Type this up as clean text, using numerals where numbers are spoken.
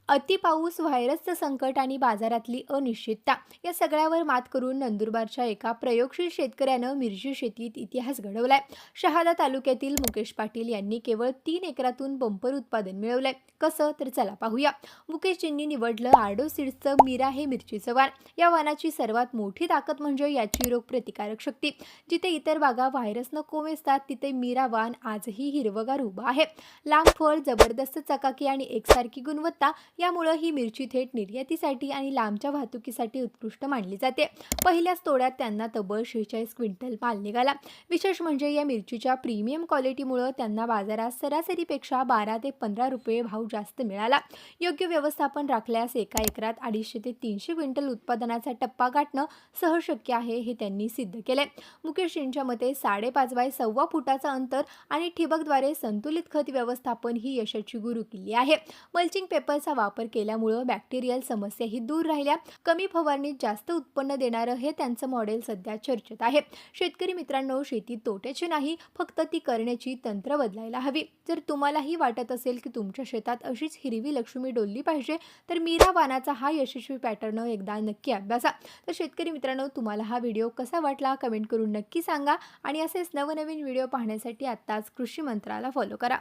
अति पाऊस, व्हायरसचं संकट आणि बाजारातली अनिश्चितता या सगळ्यावर मात करून नंदुरबारच्या एका प्रयोगशील शेतकऱ्यानं मिरची शेतीत इतिहास घडवलाय. शहादा तालुक्यातील मुकेश पाटील यांनी केवळ 3 एकरातून बंपर उत्पादन मिळवलंय. कसं तर चला पाहूया. मुकेशजींनी निवडलं आर्डो सीड्सचं मीरा हे मिरचीचं वाण. या वाणाची सर्वात मोठी ताकद म्हणजे याची रोगप्रतिकारक शक्ती. जिथे इतर बागा व्हायरसनं कोमेजतात तिथे मीरा वाण आजही हिरवगार उभा आहे. लांब फळ, जबरदस्त चकाकी आणि एकसारखी गुणवत्ता यामुळे ही मिरची थेट निर्यातीसाठी आणि लांबच्या वाहतुकीसाठी उत्कृष्ट मानली जाते. पहिल्याच तोड्यात त्यांना तब्बल 46 क्विंटल माल निघाला. विशेष म्हणजे या मिरचीच्या प्रीमियम क्वालिटीमुळे त्यांना बाजारात सरासरीपेक्षा 12 ते 15 रुपये भाव जास्त मिळाला. योग्य व्यवस्थापन राखल्यास एका एकरात 250 ते 300 क्विंटल उत्पादनाचा टप्पा गाठणं सहज शक्य आहे, हे त्यांनी सिद्ध केले. मुकेशजींच्या मते 5.5 बाय 1.25 फुटाचं अंतर आणि ठिबकद्वारे संतुलित खत व्यवस्थापन ही यशाची गुरुकिल्ली आहे. मल्चिंग पेपरचा वापर केल्यामुळे बॅक्टेरियल समस्याही दूर राहिल्या. कमी फवारणीत जास्त उत्पन्न देणारं हे त्यांचं मॉडेल सध्या चर्चेत आहे. शेतकरी मित्रांनो, शेती तोट्याची नाही, फक्त ती करण्याची तंत्र बदलायला हवी. जर तुम्हालाही वाटत असेल की तुमच्या शेतात अशीच हिरवी लक्ष्मी डोलली पाहिजे, तर मीरा वाणाचा हा यशस्वी पॅटर्न एकदा नक्की अभ्यासा. तर शेतकरी मित्रांनो, तुम्हाला हा व्हिडिओ कसा वाटला कमेंट करून नक्की सांगा आणि असेच नवनवीन व्हिडिओ पाहण्यासाठी आत्ताच कृषी मंत्राला फॉलो करा.